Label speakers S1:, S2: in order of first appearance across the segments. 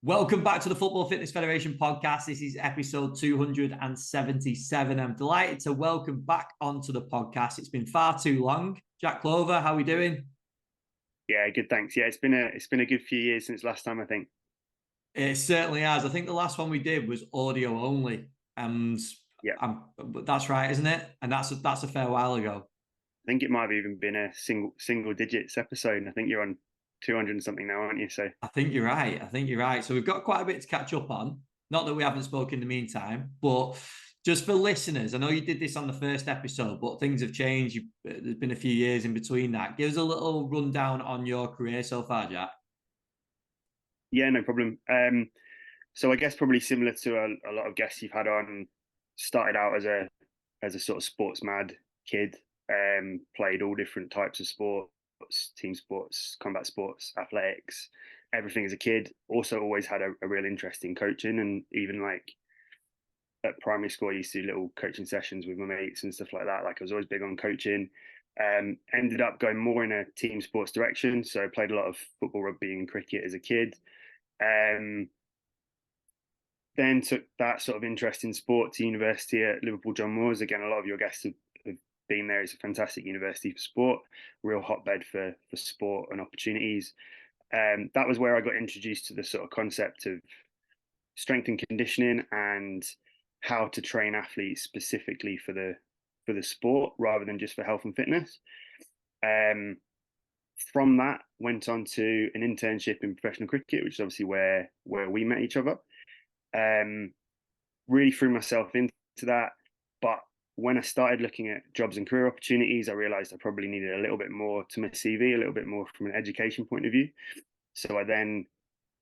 S1: Welcome back to the Football Fitness Federation podcast. This is episode 277. I'm delighted to welcome back onto the podcast. It's been far too long. Jack Clover, how are we doing?
S2: Yeah, good. Thanks. Yeah, it's been a good few years since last time, I think.
S1: It certainly has. I think the last one we did was audio only, and
S2: Yeah,
S1: that's right, isn't it? And that's a fair while ago.
S2: I think it might have even been a single digits episode. And I think you're on 200 and something now, aren't you? So
S1: I think you're right. I think you're right. So we've got quite a bit to catch up on. Not that we haven't spoken in the meantime, but just for listeners, I know you did this on the first episode, but things have changed. There's been a few years in between that. Give us a little rundown on your career so far, Jack.
S2: yeah, no problem. So I guess probably similar to a lot of guests you've had on. Started out as a sort of sports mad kid. Played all different types of sports, team sports, combat sports, athletics, everything as a kid. Also always had a real interest in coaching, and even like at primary school, I used to do little coaching sessions with my mates and stuff like that. Like I was always big on coaching. Ended up going more in a team sports direction. So I played a lot of football, rugby, and cricket as a kid. Um, then took that sort of interest in sport to university at Liverpool John Moores. Again, a lot of your guests have been there. It's a fantastic university for sport, real hotbed for sport and opportunities. That was where I got introduced to the sort of concept of strength and conditioning and how to train athletes specifically for the sport rather than just for health and fitness. Um, from that, went on to an internship in professional cricket, which is obviously where we met each other. Um, really threw myself into that, but when I started looking at jobs and career opportunities, I realized I probably needed a little bit more to my CV, a little bit more from an education point of view. So I then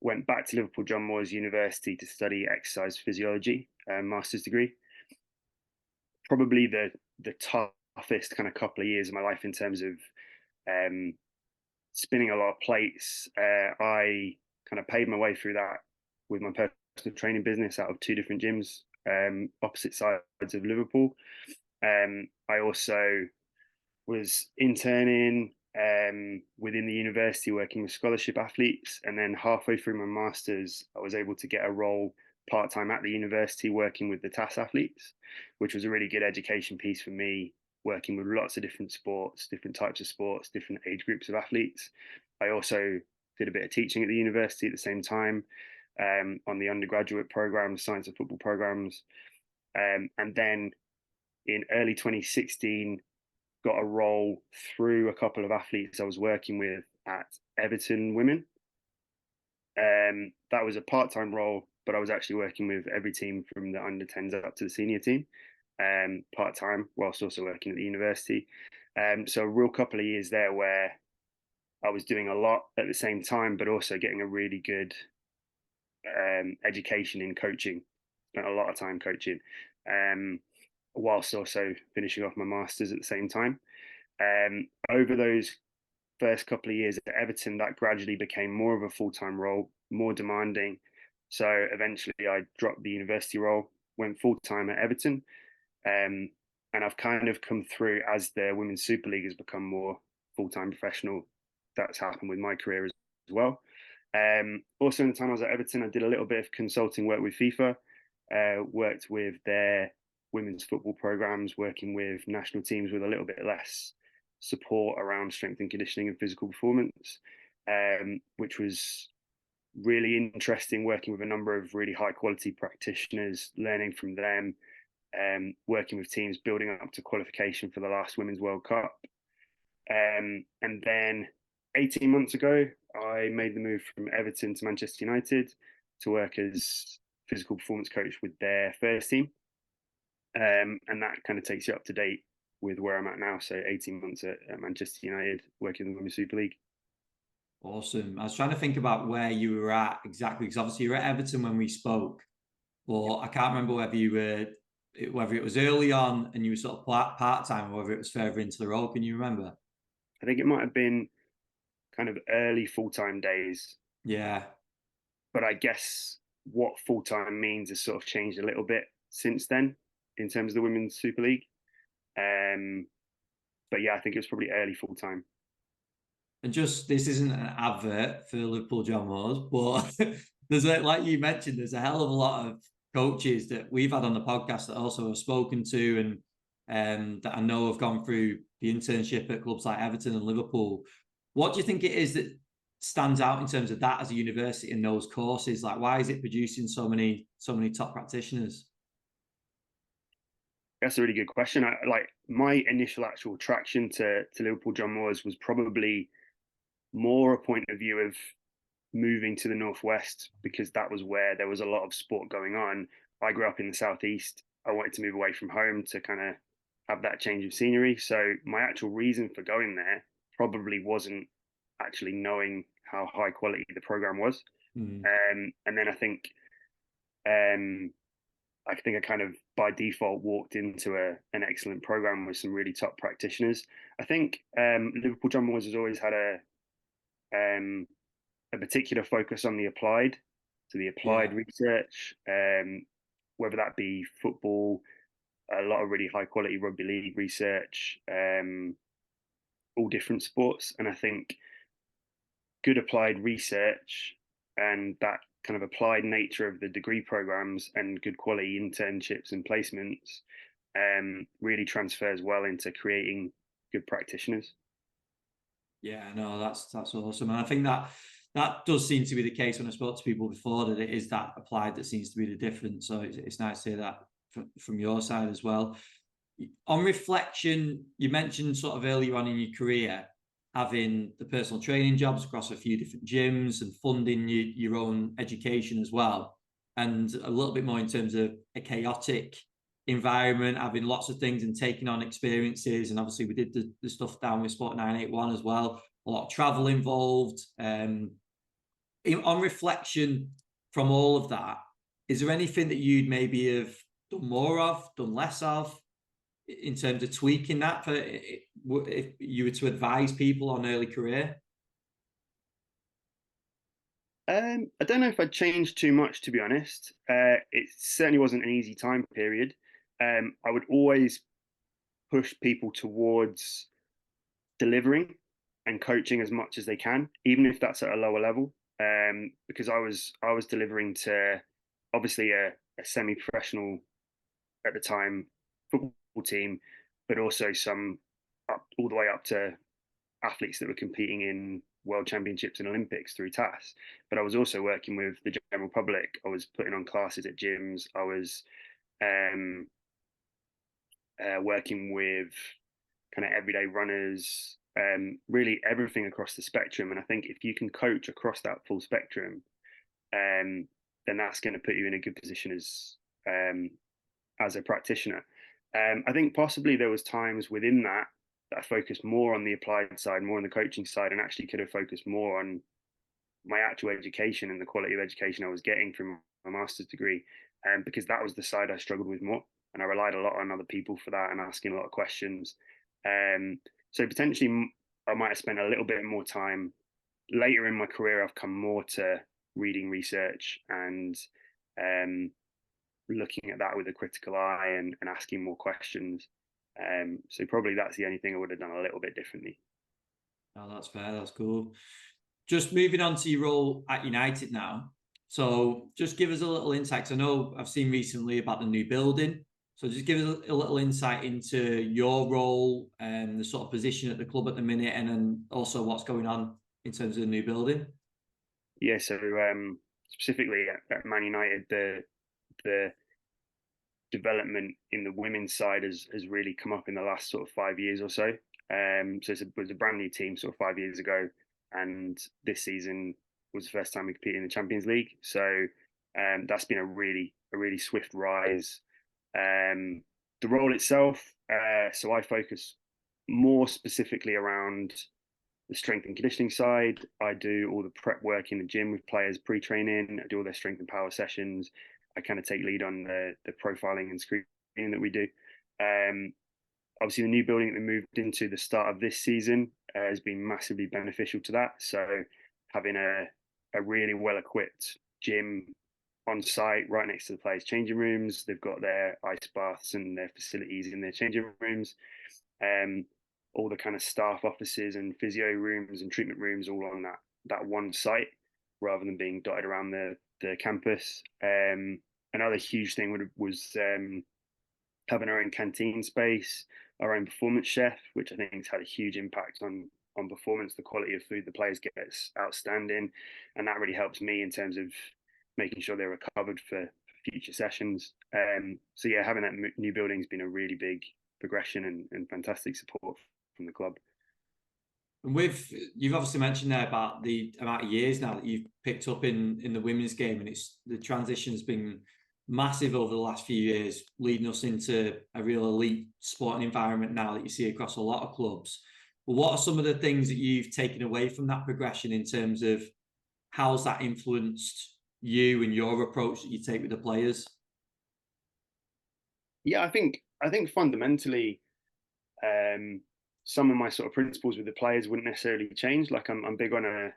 S2: went back to Liverpool John Moores University to study exercise physiology, master's degree. Probably the toughest kind of couple of years of my life in terms of um, spinning a lot of plates. I kind of paid my way through that with my personal training business out of two different gyms, opposite sides of Liverpool. I also was interning within the university working with scholarship athletes. And then halfway through my master's, I was able to get a role part time at the university working with the TAS athletes, which was a really good education piece for me, working with lots of different sports, different types of sports, different age groups of athletes. I also did a bit of teaching at the university at the same time on the undergraduate programs, science of football programs. And then in early 2016, got a role through a couple of athletes I was working with at Everton Women. That was a part-time role, but I was actually working with every team from the under 10s up to the senior team, part-time, whilst also working at the university. So a real couple of years there where I was doing a lot at the same time, but also getting a really good education in coaching. Spent a lot of time coaching, whilst also finishing off my masters at the same time. Over those first couple of years at Everton, that gradually became more of a full time role, more demanding. So eventually, I dropped the university role, went full time at Everton, um, and I've kind of come through as the Women's Super League has become more full time professional. That's happened with my career as well. Also, in the time I was at Everton, I did a little bit of consulting work with FIFA, worked with their women's football programs, working with national teams with a little bit less support around strength and conditioning and physical performance, which was really interesting working with a number of really high quality practitioners, learning from them, working with teams, building up to qualification for the last Women's World Cup. And then 18 months ago, I made the move from Everton to Manchester United to work as physical performance coach with their first team. And that kind of takes you up to date with where I'm at now. So 18 months at Manchester United, working in the Women's Super League.
S1: Awesome. I was trying to think about where you were at exactly, because obviously you were at Everton when we spoke,
S2: Yeah.
S1: but I can't remember whether it was early on and you were sort of part time or whether it was further into the role. Can you remember?
S2: I think it might have been kind of early full time days,
S1: Yeah.
S2: but I guess what full time means has sort of changed a little bit since then in terms of the Women's Super League. Um, but yeah, I think it was probably early full time.
S1: And just this isn't an advert for Liverpool John Moores, but there's like you mentioned, there's a hell of a lot of coaches that we've had on the podcast that also have spoken to and that I know have gone through the internship at clubs like Everton and Liverpool. What do you think it is that stands out in terms of that as a university in those courses? Like, why is it producing so many top practitioners?
S2: That's a really good question. Like my initial actual attraction to Liverpool John Moores was probably more a point of view of moving to the northwest because that was where there was a lot of sport going on. I grew up in the southeast. I wanted to move away from home to kind of have that change of scenery. So my actual reason for going there probably wasn't actually knowing how high quality the program was.
S1: Mm.
S2: And then um, I think I kind of by default walked into an excellent program with some really top practitioners. I think Liverpool John Moores has always had a particular focus on the applied, so the
S1: Yeah.
S2: applied research, whether that be football, a lot of really high quality rugby league research, all different sports. And I think good applied research and that kind of applied nature of the degree programs and good quality internships and placements really transfers well into creating good practitioners.
S1: Yeah, no, that's awesome. And I think that does seem to be the case when I spoke to people before, that it is that applied that seems to be the difference. So it's nice to hear that from your side as well. On reflection, you mentioned sort of earlier on in your career having the personal training jobs across a few different gyms and funding your own education as well. And a little bit more in terms of a chaotic environment, having lots of things and taking on experiences. And obviously, we did the stuff down with Sport 981 as well, a lot of travel involved. On reflection from all of that, is there anything that you'd maybe have done more of, done less of, in terms of tweaking that for if you were to advise people on early career?
S2: I don't know if I'd changed too much, to be honest. It certainly wasn't an easy time period. I would always push people towards delivering and coaching as much as they can, even if that's at a lower level. Because I was delivering to obviously a semi-professional at the time football team, but also some up all the way up to athletes that were competing in world championships and Olympics through TAS. But I was also working with the general public. I was putting on classes at gyms. I was um, working with kind of everyday runners, really everything across the spectrum. And I think if you can coach across that full spectrum, then that's going to put you in a good position as a practitioner. I think possibly there was times within that I focused more on the applied side, more on the coaching side, and actually could have focused more on my actual education and the quality of education I was getting from my master's degree, because that was the side I struggled with more, and I relied a lot on other people for that and asking a lot of questions. So potentially I might have spent a little bit more time later in my career. I've come more to reading research and looking at that with a critical eye and asking more questions. So probably that's the only thing I would have done a little bit differently.
S1: Oh, that's fair. That's cool. Just moving on to your role at United now. So just give us a little insight. 'Cause I know I've seen recently about the new building. So just give us a little insight into your role and the sort of position at the club at the minute, and then also what's going on in terms of the new building.
S2: Yeah, so specifically at Man United, the development in the women's side has really come up in the last sort of 5 years or so. So it was a brand new team sort of 5 years ago, and this season was the first time we competed in the Champions League. So that's been a really swift rise. The role itself, so I focus more specifically around the strength and conditioning side. I do all the prep work in the gym with players pre-training. I do all their strength and power sessions. I kind of take lead on the profiling and screening that we do. Obviously, the new building that we moved into the start of this season has been massively beneficial to that. So having a really well-equipped gym on site right next to the players' changing rooms. They've got their ice baths and their facilities in their changing rooms. All the kind of staff offices and physio rooms and treatment rooms all on that one site. rather than being dotted around the campus. Another huge thing was having our own canteen space, our own performance chef, which I think has had a huge impact on performance. The quality of food the players get is outstanding, and that really helps me in terms of making sure they're recovered for future sessions. So yeah, having that new building has been a really big progression and fantastic support from the club.
S1: And you've obviously mentioned there about the amount of years now that you've picked up in the women's game, and it's the transition has been massive over the last few years, leading us into a real elite sporting environment now that you see across a lot of clubs. But what are some of the things that you've taken away from that progression in terms of how's that influenced you and your approach that you take with the players?
S2: Yeah, I think fundamentally, some of my sort of principles with the players wouldn't necessarily change. Like I'm big on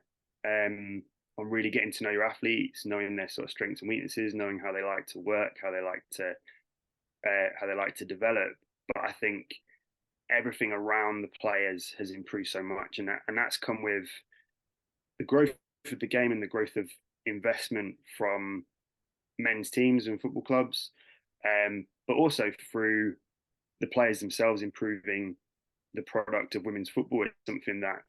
S2: really getting to know your athletes, knowing their sort of strengths and weaknesses, knowing how they like to work, how they like to develop. But I think everything around the players has improved so much, and that's come with the growth of the game and the growth of investment from men's teams and football clubs, but also through the players themselves improving the product of women's football. It's something that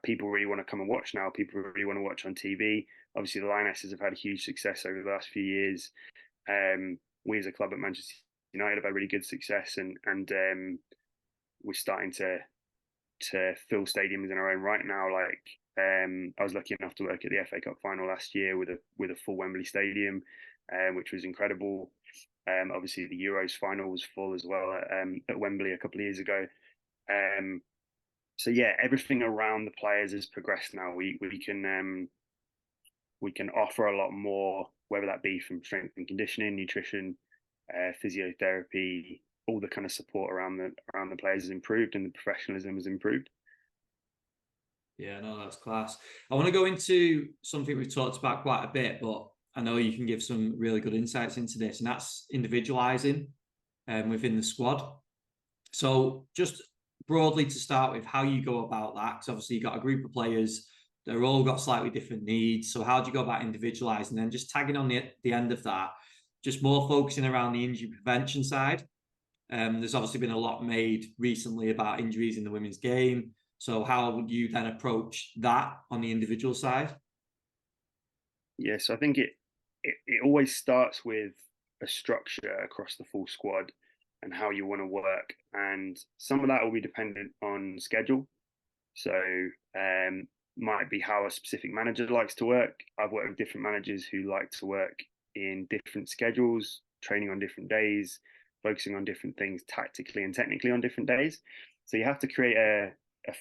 S2: people really want to come and watch now. People really want to watch on TV. Obviously, the Lionesses have had a huge success over the last few years. We as a club at Manchester United have had really good success, and we're starting to fill stadiums in our own right now. Like I was lucky enough to work at the FA Cup final last year with a full Wembley stadium, which was incredible. Obviously, the Euros final was full as well at Wembley a couple of years ago. So yeah, everything around the players has progressed now. We can offer a lot more, whether that be from strength and conditioning, nutrition, physiotherapy, all the kind of support around the players has improved, and the professionalism has improved.
S1: Yeah, no, that's class. I want to go into something we've talked about quite a bit, but I know you can give some really good insights into this, and that's individualizing within the squad. So just broadly to start with, how you go about that, because obviously you've got a group of players, they're all got slightly different needs. So how do you go about individualizing? And then just tagging on the end of that, just more focusing around the injury prevention side. There's obviously been a lot made recently about injuries in the women's game. So how would you then approach that on the individual side?
S2: Yeah, so I think it always starts with a structure across the full squad and how you want to work, and some of that will be dependent on schedule. So might be how a specific manager likes to work. I've worked with different managers who like to work in different schedules, training on different days, focusing on different things tactically and technically on different days. So you have to create a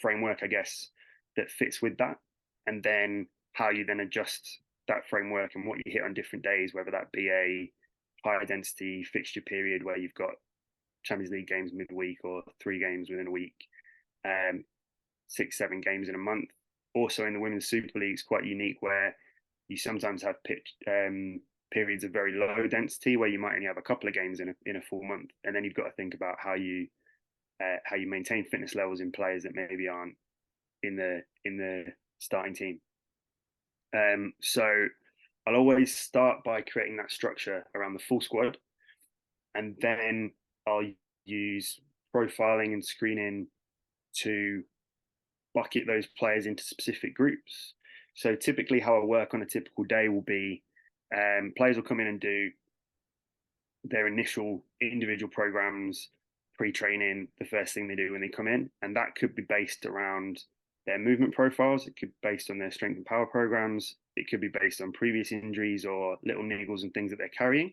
S2: framework, I guess, that fits with that, and then how you then adjust that framework and what you hit on different days, whether that be a high density fixture period where you've got Champions League games midweek or 3 games within a week, 6, 7 games in a month. Also in the Women's Super League, it's quite unique where you sometimes have periods of very low density where you might only have a couple of games in a full month, and then you've got to think about how you maintain fitness levels in players that maybe aren't in the starting team. So I'll always start by creating that structure around the full squad, and then I'll use profiling and screening to bucket those players into specific groups. So typically how I work on a typical day will be players will come in and do their initial individual programs, pre-training, the first thing they do when they come in. And that could be based around their movement profiles. It could be based on their strength and power programs. It could be based on previous injuries or little niggles and things that they're carrying.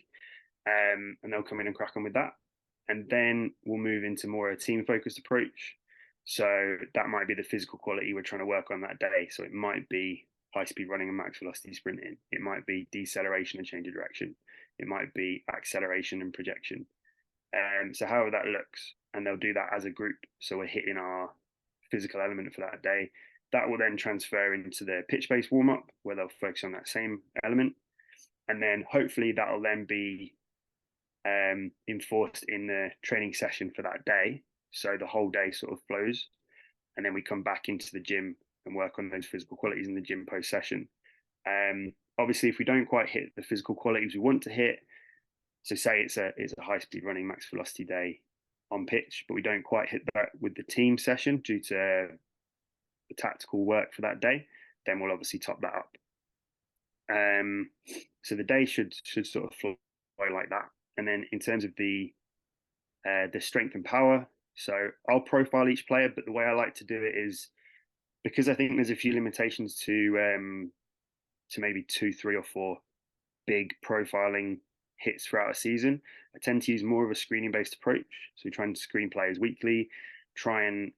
S2: And they'll come in and crack on with that. And then we'll move into more a team-focused approach. So that might be the physical quality we're trying to work on that day. So it might be high-speed running and max velocity sprinting. It might be deceleration and change of direction. It might be acceleration and projection. So however that looks, and they'll do that as a group. So we're hitting our physical element for that day. That will then transfer into the pitch-based warm-up where they'll focus on that same element. And then hopefully that'll then be enforced in the training session for that day. So the whole day sort of flows. And then we come back into the gym and work on those physical qualities in the gym post session. Obviously, if we don't quite hit the physical qualities we want to hit, so say it's a high speed running max velocity day on pitch, but we don't quite hit that with the team session due to the tactical work for that day, then we'll obviously top that up. So the day should sort of flow like that. And then in terms of the strength and power, so I'll profile each player, but the way I like to do it is, because I think there's a few limitations to maybe 2, 3, or 4 big profiling hits throughout a season. I tend to use more of a screening based approach. So we try and screen players weekly, try and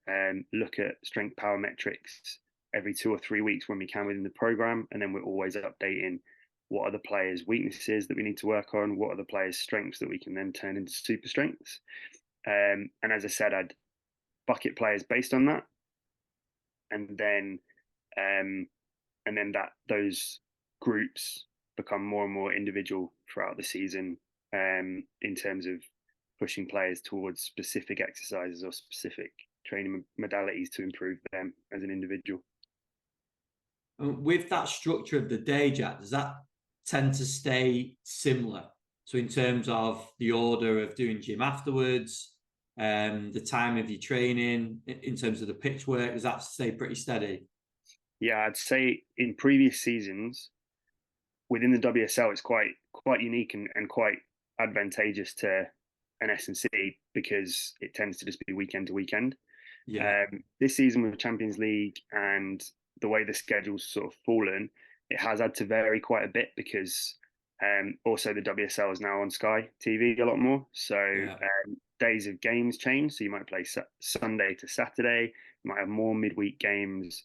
S2: look at strength power metrics every 2 or 3 weeks when we can within the program. And then we're always updating what are the players' weaknesses that we need to work on, what are the players' strengths that we can then turn into super strengths. And as I said, I'd bucket players based on that. And then that those groups become more and more individual throughout the season, in terms of pushing players towards specific exercises or specific training modalities to improve them as an individual.
S1: With that structure of the day, Jack, does that tend to stay similar? So in terms of the order of doing gym afterwards, the time of your training, in terms of the pitch work, does that stay pretty steady?
S2: Yeah, I'd say in previous seasons within the WSL, it's quite unique and quite advantageous to an S&C because it tends to just be weekend to weekend.
S1: Yeah.
S2: This season with Champions League and the way the schedule's sort of fallen, it has had to vary quite a bit because also the WSL is now on Sky TV a lot more. So days of games change. So you might play Sunday to Saturday. You might have more midweek games.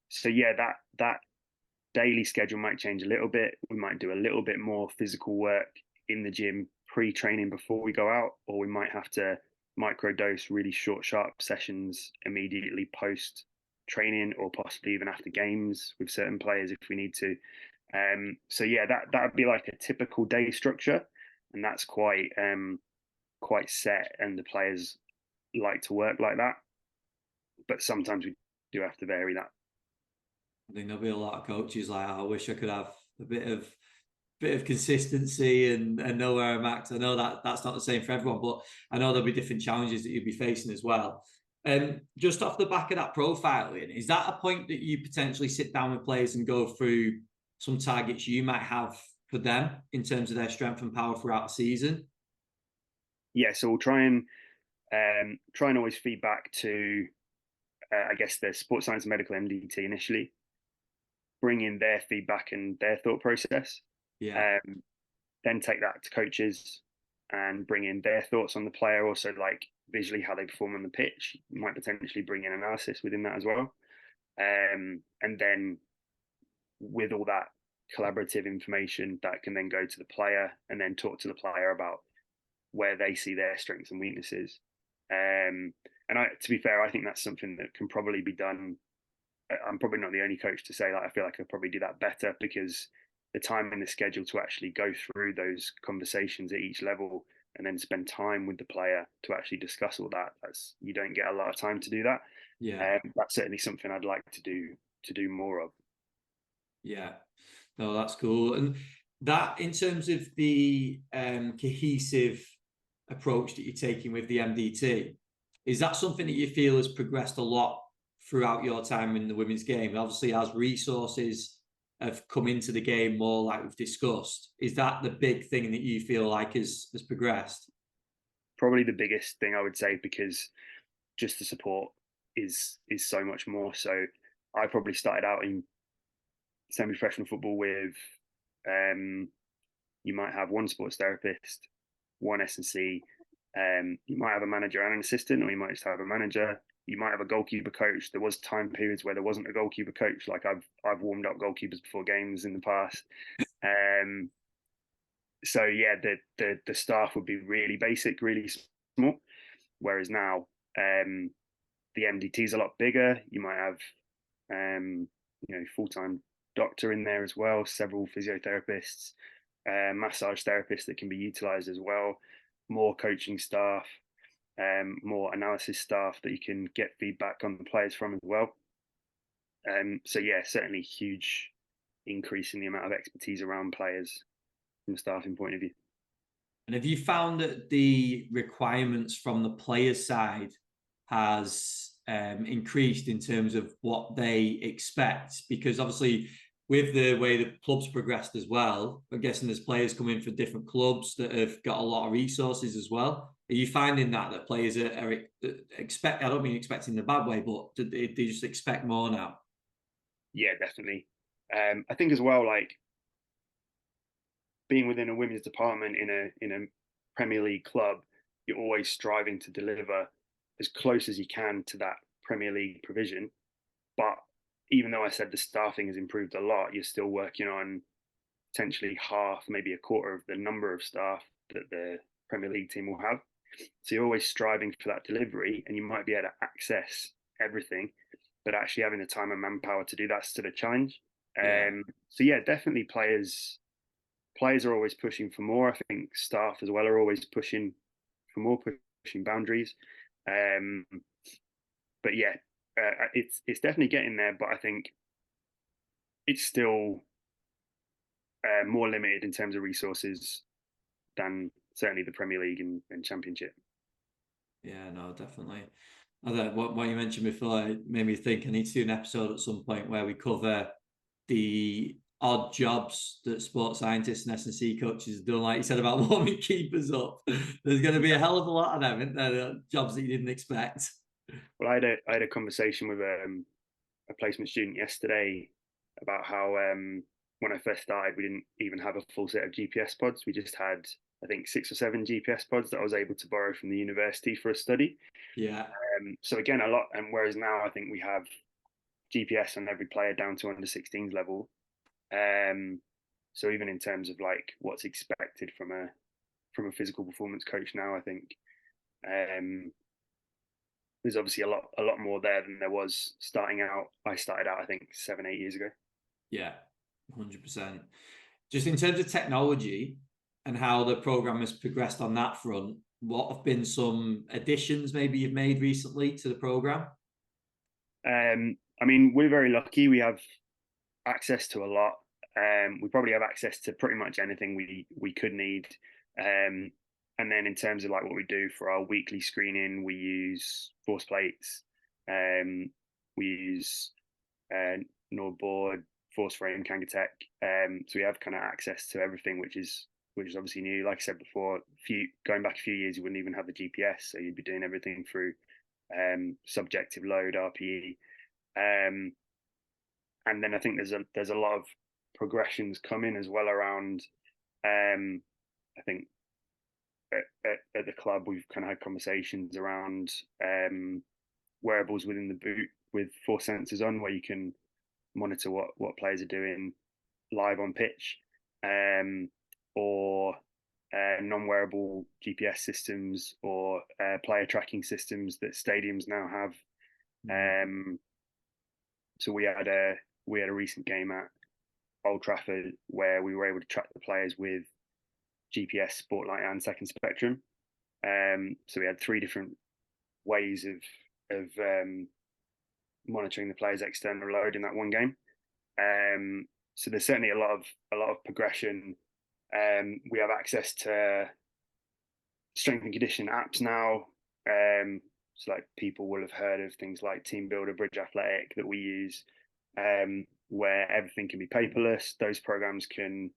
S2: So yeah, that daily schedule might change a little bit. We might do a little bit more physical work in the gym pre-training before we go out, or we might have to microdose really short, sharp sessions immediately post training, or possibly even after games with certain players if we need to. So yeah, that would be like a typical day structure, and that's quite set, and the players like to work like that. But sometimes we do have to vary that.
S1: I think there'll be a lot of coaches like, I wish I could have a bit of consistency and know where I'm at. I know that that's not the same for everyone, but I know there'll be different challenges that you'll be facing as well. Just off the back of that profiling, is that a point that you potentially sit down with players and go through some targets you might have for them in terms of their strength and power throughout the season?
S2: Yeah, so we'll try and always feed back to, I guess, the sports science and medical MDT initially, bring in their feedback and their thought process.
S1: Yeah.
S2: Then take that to coaches and bring in their thoughts on the player, also like visually how they perform on the pitch. You might potentially bring in analysis within that as well. And then with all that collaborative information, that can then go to the player and then talk to the player about where they see their strengths and weaknesses. And to be fair, I think that's something that can probably be done. I'm probably not the only coach to say that. I feel like I probably do that better because the time in the schedule to actually go through those conversations at each level and then spend time with the player to actually discuss all that, you don't get a lot of time to do that.
S1: Yeah.
S2: That's certainly something I'd like to do more of.
S1: Yeah. No, that's cool. And that, in terms of the cohesive approach that you're taking with the MDT, is that something that you feel has progressed a lot throughout your time in the women's game? Obviously, as resources have come into the game more, like we've discussed, is that the big thing that you feel like has progressed?
S2: Probably the biggest thing I would say, because just the support is so much more. So I probably started out in semi-professional football with you might have one sports therapist, one S&C, you might have a manager and an assistant, or you might just have a manager. You might have a goalkeeper coach. There was time periods where there wasn't a goalkeeper coach. Like I've warmed up goalkeepers before games in the past. So yeah, the staff would be really basic, really small. Whereas now, the MDT is a lot bigger. You might have full-time doctor in there as well, several physiotherapists, massage therapists that can be utilized as well, more coaching staff, more analysis staff that you can get feedback on the players from as well. So yeah, certainly huge increase in the amount of expertise around players from a staffing point of view.
S1: And have you found that the requirements from the players' side has increased in terms of what they expect? Because obviously, with the way that clubs progressed as well, I'm guessing there's players coming for different clubs that have got a lot of resources as well. Are you finding that players are expect? I don't mean expecting in a bad way, but they just expect more now?
S2: Yeah, definitely. I think as well, like being within a women's department in a Premier League club, you're always striving to deliver as close as you can to that Premier League provision. But even though I said the staffing has improved a lot, you're still working on potentially half, maybe a quarter of the number of staff that the Premier League team will have. So you're always striving for that delivery, and you might be able to access everything, but actually having the time and manpower to do that's still a challenge.
S1: Yeah.
S2: So yeah, definitely players are always pushing for more. I think staff as well are always pushing for more, pushing boundaries. Um, but yeah, it's definitely getting there. But I think it's still more limited in terms of resources than certainly the Premier League and Championship.
S1: Yeah, no, definitely. I think what you mentioned before it made me think I need to do an episode at some point where we cover the odd jobs that sports scientists and S&C coaches have done, like you said about warming keepers up. There's going to be a hell of a lot of them, isn't there? Jobs that you didn't expect.
S2: Well, I had a conversation with a placement student yesterday about how when I first started, we didn't even have a full set of GPS pods. We just had, I think, 6 or 7 GPS pods that I was able to borrow from the university for a study.
S1: Yeah.
S2: So again, a lot. And whereas now I think we have GPS on every player down to under 16s level. Um, so even in terms of like what's expected from a physical performance coach now, I think um, there's obviously a lot more there than there was starting out. I started out, I think, 7, 8 years ago.
S1: Yeah, 100%. Just in terms of technology and how the program has progressed on that front, what have been some additions maybe you've made recently to the program?
S2: I mean, we're very lucky. We have access to a lot. We probably have access to pretty much anything we could need. Um, and then in terms of like what we do for our weekly screening, we use force plates. Um, we use uh, Nord board, force frame, Kangatech. So we have kind of access to everything, which is obviously new. Like I said before, going back a few years, you wouldn't even have the GPS, so you'd be doing everything through subjective load, RPE. Um, and then I think there's a lot of progressions coming as well around. I think at the club we've kind of had conversations around wearables within the boot with force sensors on, where you can monitor what players are doing live on pitch, or non-wearable GPS systems or player tracking systems that stadiums now have. So we had a recent game at Old Trafford where we were able to track the players with GPS, Spotlight, and Second Spectrum. So we had 3 different ways of monitoring the players' external load in that one game. So there's certainly a lot of progression. We have access to strength and conditioning apps now. So like people will have heard of things like Team Builder, Bridge Athletic that we use, where everything can be paperless. Those programs can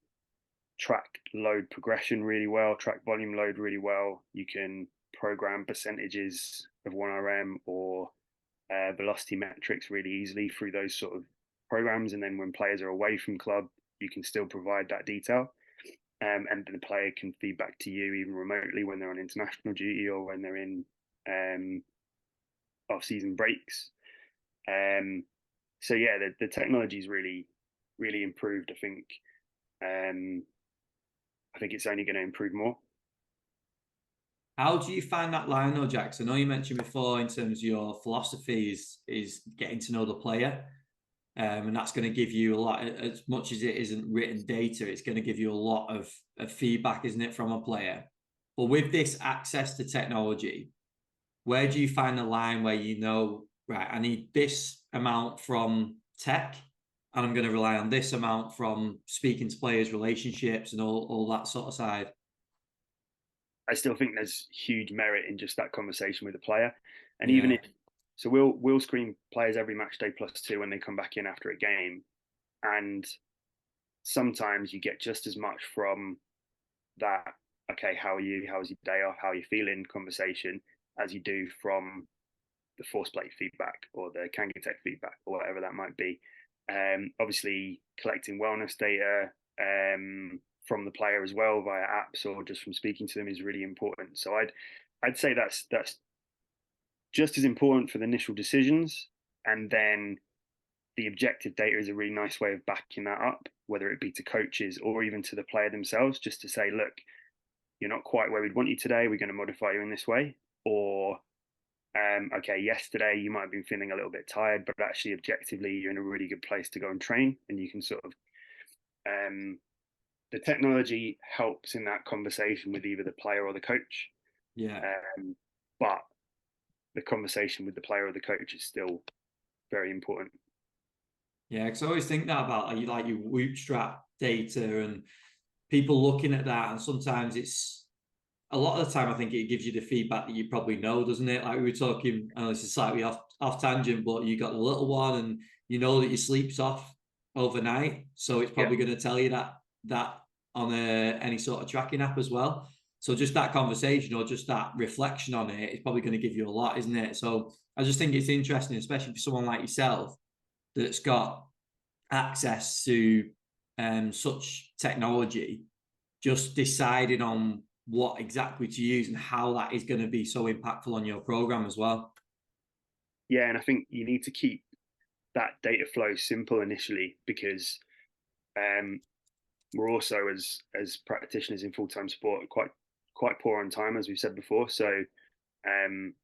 S2: track load progression really well, track volume load really well. You can program percentages of 1RM or velocity metrics really easily through those sort of programs. And then when players are away from club, you can still provide that detail. And the player can feed back to you even remotely when they're on international duty or when they're in off-season breaks. So yeah, the technology's really improved. I think it's only going to improve more.
S1: How do you find that line though, Jax? I know you mentioned before in terms of your philosophy is getting to know the player. And that's going to give you a lot, as much as it isn't written data, it's going to give you a lot of feedback, isn't it, from a player? But with this access to technology, where do you find the line where you know, right, I need this amount from tech, and I'm going to rely on this amount from speaking to players, relationships, and all that sort of side.
S2: I still think there's huge merit in just that conversation with the player, and even
S1: Yeah,
S2: if so, we'll screen players every match day +2 when they come back in after a game, and sometimes you get just as much from that. Okay, how are you? How was your day off? How are you feeling? Conversation as you do from the force plate feedback or the Kangatech feedback or whatever that might be. Obviously, collecting wellness data from the player as well via apps or just from speaking to them is really important. So I'd say that's just as important for the initial decisions, and then the objective data is a really nice way of backing that up, whether it be to coaches or even to the player themselves, just to say, look, you're not quite where we'd want you today. We're going to modify you in this way, or okay, yesterday you might have been feeling a little bit tired, but actually objectively you're in a really good place to go and train, and you can sort of the technology helps in that conversation with either the player or the coach.
S1: yeah,
S2: But the conversation with the player or the coach is still very important.
S1: yeah. Because I always think that about like your bootstrap data and people looking at that, and sometimes it's a lot of the time I think it gives you the feedback that you probably know, doesn't it? Like we were talking, I know this is slightly off tangent, but you got the little one, and you know that your sleep's off overnight, so it's
S2: Yeah.
S1: probably going to tell you that on any sort of tracking app as well. So just that conversation or just that reflection on it is probably going to give you a lot, isn't it? So I just think it's interesting, especially for someone like yourself that's got access to such technology, just deciding on what exactly to use and how that is going to be so impactful on your program as well.
S2: Yeah, and I think you need to keep that data flow simple initially, because um, we're also as practitioners in full-time sport quite poor on time, as we've said before. So um,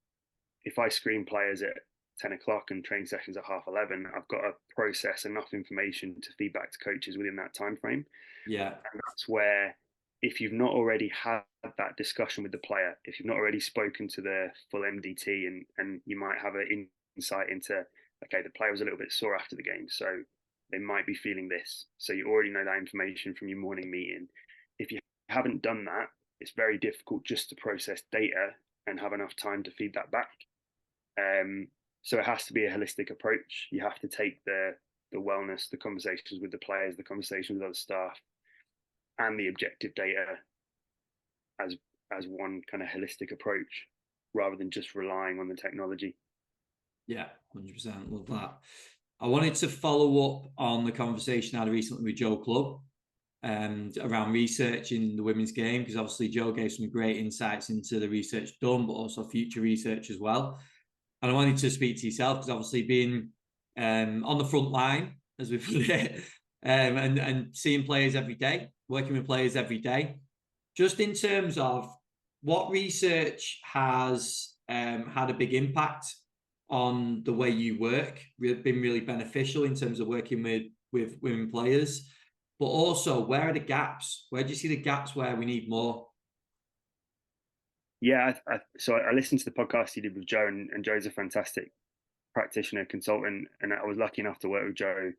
S2: if I screen players at 10 o'clock and train sessions at 11:30, I've got to process enough information to feed back to coaches within that time frame.
S1: Yeah,
S2: And that's where, if you've not already had that discussion with the player, if you've not already spoken to the full MDT, and you might have an insight into, okay, the player was a little bit sore after the game, so they might be feeling this. So you already know that information from your morning meeting. If you haven't done that, it's very difficult just to process data and have enough time to feed that back. So it has to be a holistic approach. You have to take the wellness, the conversations with the players, the conversations with other staff, and the objective data as as one kind of holistic approach, rather than just relying on the technology.
S1: yeah, 100%. Love that. I wanted to follow up on the conversation I had recently with Joe Clubb and around research in the women's game, because obviously Joe gave some great insights into the research done, but also future research as well. And I wanted to speak to yourself because obviously being on the front line, as we put it, and seeing players every day, working with players every day, just in terms of what research has had a big impact on the way you work, been really beneficial in terms of working with women players, but also where are the gaps? Where do you see the gaps where we need more?
S2: Yeah, so I listened to the podcast you did with Joe, and Joe's a fantastic practitioner, consultant, and I was lucky enough to work with Joe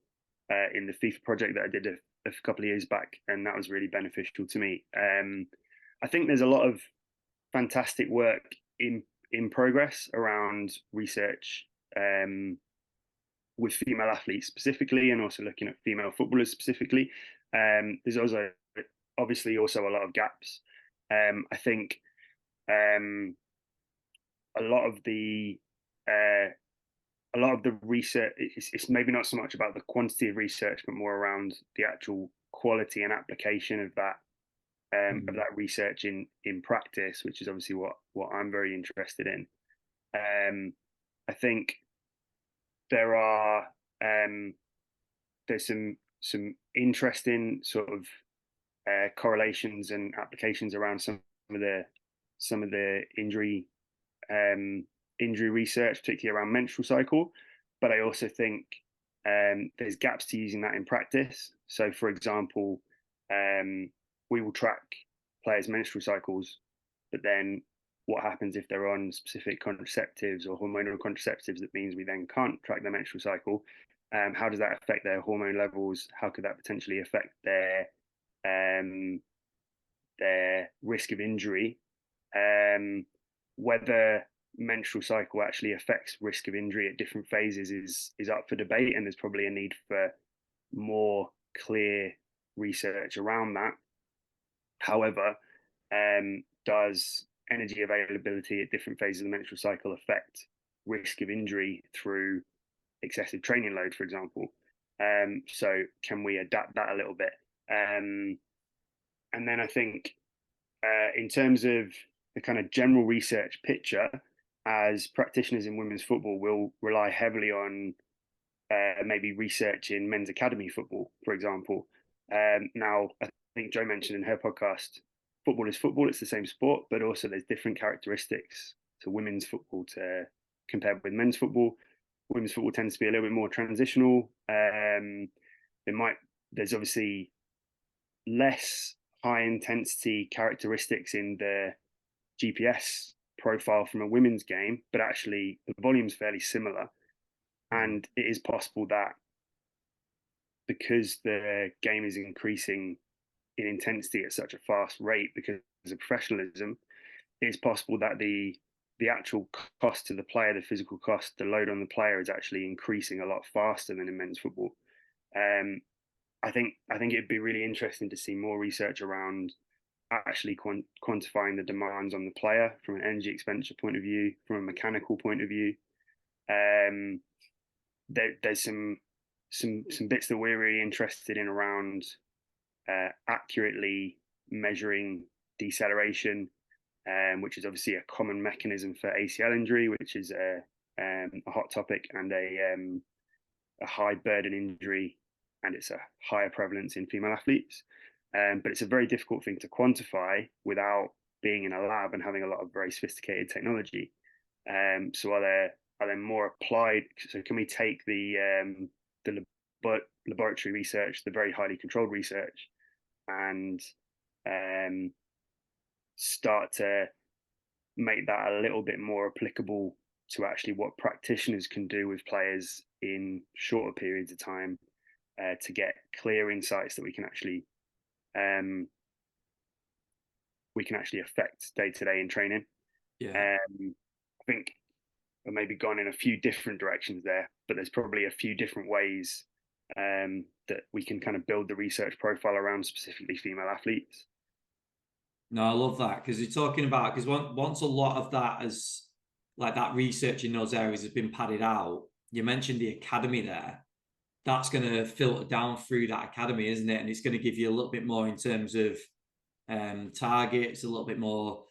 S2: in the FIFA project that I did a couple of years back, and that was really beneficial to me. I think there's a lot of fantastic work in progress around research with female athletes specifically, and also looking at female footballers specifically. There's also obviously also a lot of gaps. I think a lot of the uh, a lot of the research, it's maybe not so much about the quantity of research, but more around the actual quality and application of that research in practice, which is obviously what I'm very interested in. I think there are there's some interesting sort of correlations and applications around some of the injury research, particularly around menstrual cycle. But I also think there's gaps to using that in practice. So, for example, we will track players' menstrual cycles, but then what happens if they're on specific contraceptives or hormonal contraceptives? That means we then can't track their menstrual cycle. How does that affect their hormone levels? How could that potentially affect their risk of injury? Whether menstrual cycle actually affects risk of injury at different phases is up for debate, and there's probably a need for more clear research around that. However, does energy availability at different phases of the menstrual cycle affect risk of injury through excessive training load, for example? So can we adapt that a little bit? And then I think in terms of the kind of general research picture, as practitioners in women's football, will rely heavily on maybe research in men's academy football, for example. Now, I think Jo mentioned in her podcast, football is football, it's the same sport, but also there's different characteristics to women's football to compared with men's football. Women's football tends to be a little bit more transitional. There's obviously less high intensity characteristics in the GPS profile from a women's game, but actually the volume's fairly similar. And it is possible that because the game is increasing in intensity at such a fast rate because of professionalism, it's possible that the actual cost to the player, the physical cost, the load on the player is actually increasing a lot faster than in men's football. I think it'd be really interesting to see more research around actually quantifying the demands on the player from an energy expenditure point of view, from a mechanical point of view. There's some bits that we're really interested in around accurately measuring deceleration, which is obviously a common mechanism for ACL injury, which is a hot topic and a high burden injury, and it's a higher prevalence in female athletes. But it's a very difficult thing to quantify without being in a lab and having a lot of very sophisticated technology. So are there more applied? So can we take the laboratory research, the very highly controlled research, and start to make that a little bit more applicable to actually what practitioners can do with players in shorter periods of time to get clear insights that we can actually affect day to day in training.
S1: Yeah.
S2: I think I've maybe gone in a few different directions there, but there's probably a few different ways that we can kind of build the research profile around specifically female athletes.
S1: No, I love that because you're talking about, because once a lot of that is like that research in those areas has been padded out, you mentioned the academy there. That's going to filter down through that academy, isn't it? And it's going to give you a little bit more in terms of targets, a little bit more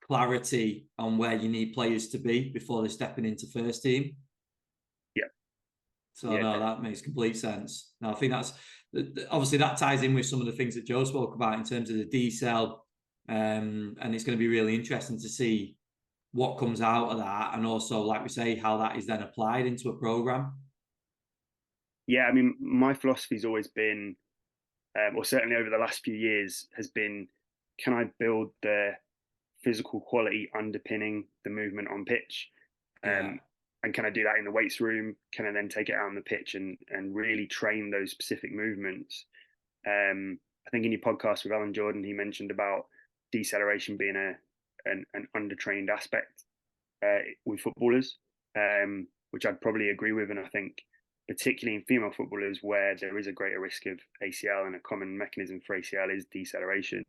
S1: clarity on where you need players to be before they're stepping into first team.
S2: Yeah.
S1: So yeah, no, that makes complete sense. Now, I think that's obviously that ties in with some of the things that Jo spoke about in terms of the decel, and it's going to be really interesting to see what comes out of that, and also, like we say, how that is then applied into a program.
S2: Yeah, I mean, my philosophy has always been, or certainly over the last few years, has been, can I build the physical quality underpinning the movement on pitch? And can I do that in the weights room? Can I then take it out on the pitch and really train those specific movements? I think in your podcast with Alan Jordan, he mentioned about deceleration being an undertrained aspect with footballers, which I'd probably agree with. And I think particularly in female footballers where there is a greater risk of ACL, and a common mechanism for ACL is deceleration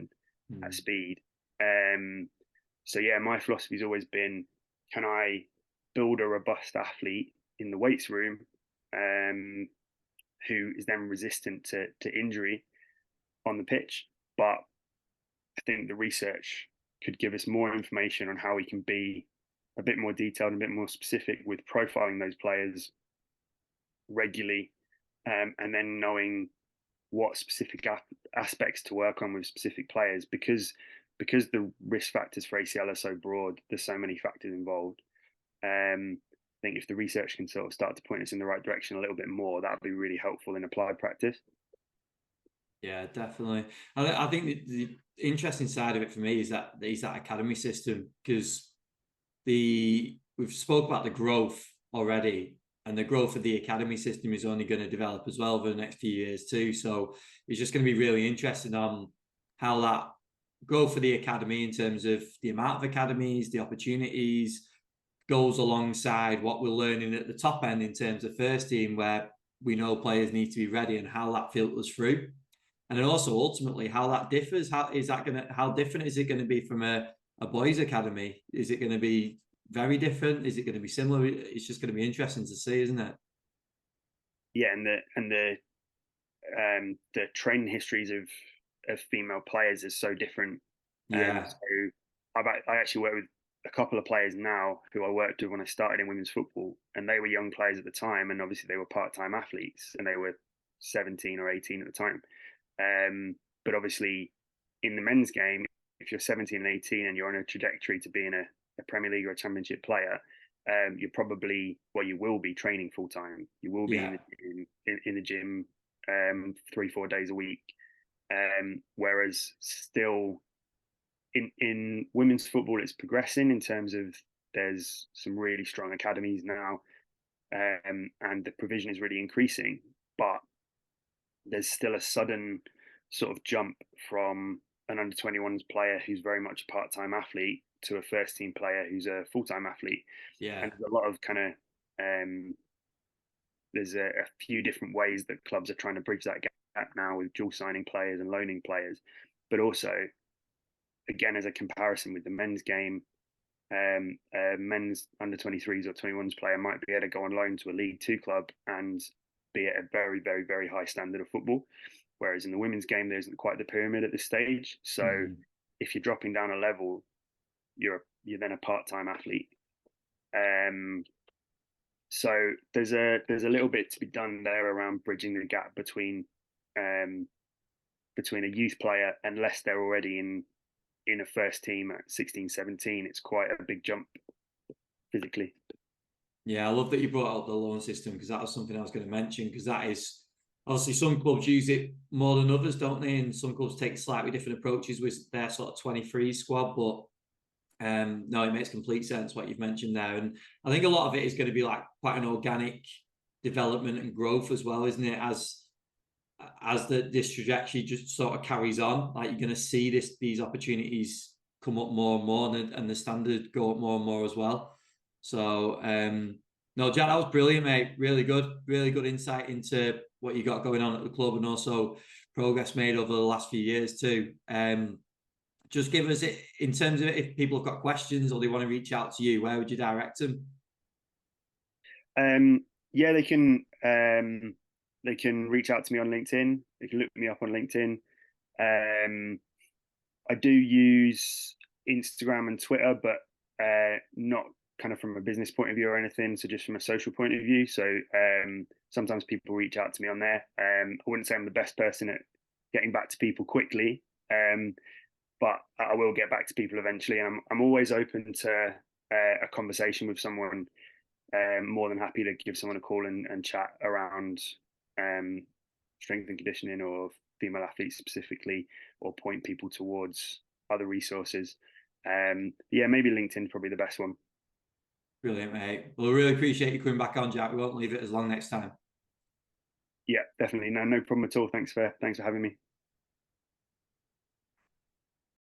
S2: at speed. So yeah, my philosophy has always been, can I build a robust athlete in the weights room who is then resistant to injury on the pitch? But I think the research could give us more information on how we can be a bit more detailed and a bit more specific with profiling those players regularly, and then knowing what specific aspects to work on with specific players, because the risk factors for ACL are so broad, there's so many factors involved. I think if the research can sort of start to point us in the right direction a little bit more, that would be really helpful in applied practice.
S1: Yeah, definitely. I think the interesting side of it for me is that academy system, because we've spoke about the growth already, and the growth of the academy system is only going to develop as well over the next few years too. So it's just going to be really interesting on how that growth for the academy in terms of the amount of academies, the opportunities, goes alongside what we're learning at the top end in terms of first team, where we know players need to be ready, and how that filters through. And then also ultimately how that differs. How different is it going to be from a boys' academy? Is it going to be very different? Is it going to be similar? It's just going to be interesting to see, isn't it?
S2: Yeah, and the training histories of female players is so different.
S1: Yeah.
S2: So I actually work with a couple of players now who I worked with when I started in women's football, and they were young players at the time, and obviously they were part-time athletes, and they were 17 or 18 at the time. But obviously, in the men's game, if you're 17 and 18 and you're on a trajectory to being a Premier League or a Championship player, you're probably, well, you will be training full time. You will be
S1: Yeah.
S2: in the gym 3-4 days a week. Whereas still in women's football, it's progressing in terms of there's some really strong academies now, and the provision is really increasing. But there's still a sudden sort of jump from an under 21s player who's very much a part-time athlete to a first team player who's a full-time athlete.
S1: Yeah.
S2: And there's a lot of kind of there's a few different ways that clubs are trying to bridge that gap now with dual signing players and loaning players. But also, again, as a comparison with the men's game, a men's under 23s or 21s player might be able to go on loan to a League Two club and be at a very, very, very high standard of football. Whereas in the women's game, there isn't quite the pyramid at this stage. So if you're dropping down a level, you're then a part-time athlete. So there's a little bit to be done there around bridging the gap between a youth player, unless they're already in a first team at 16, 17. It's quite a big jump physically.
S1: Yeah, I love that you brought out the loan system, because that was something I was going to mention, because that is obviously some clubs use it more than others, don't they? And some clubs take slightly different approaches with their sort of 23 squad. But no, it makes complete sense what you've mentioned there. And I think a lot of it is going to be like quite an organic development and growth as well, isn't it? As this trajectory just sort of carries on, like you're going to see these opportunities come up more and more, and the standard go up more and more as well. So no, Jack, that was brilliant, mate. Really good insight into what you got going on at the club, and also progress made over the last few years too. Just give us it in terms of if people have got questions or they want to reach out to you, where would you direct them?
S2: Yeah, they can reach out to me on LinkedIn. They can look me up on LinkedIn. I do use Instagram and Twitter, but not kind of from a business point of view or anything. So just from a social point of view. So sometimes people reach out to me on there. I wouldn't say I'm the best person at getting back to people quickly, but I will get back to people eventually. And I'm always open to a conversation with someone. More than happy to give someone a call and chat around strength and conditioning or female athletes specifically, or point people towards other resources. Yeah, maybe LinkedIn probably the best one.
S1: Brilliant, mate. Well, I really appreciate you coming back on, Jack. We won't leave it as long next time.
S2: Yeah, definitely. No problem at all. Thanks for having me.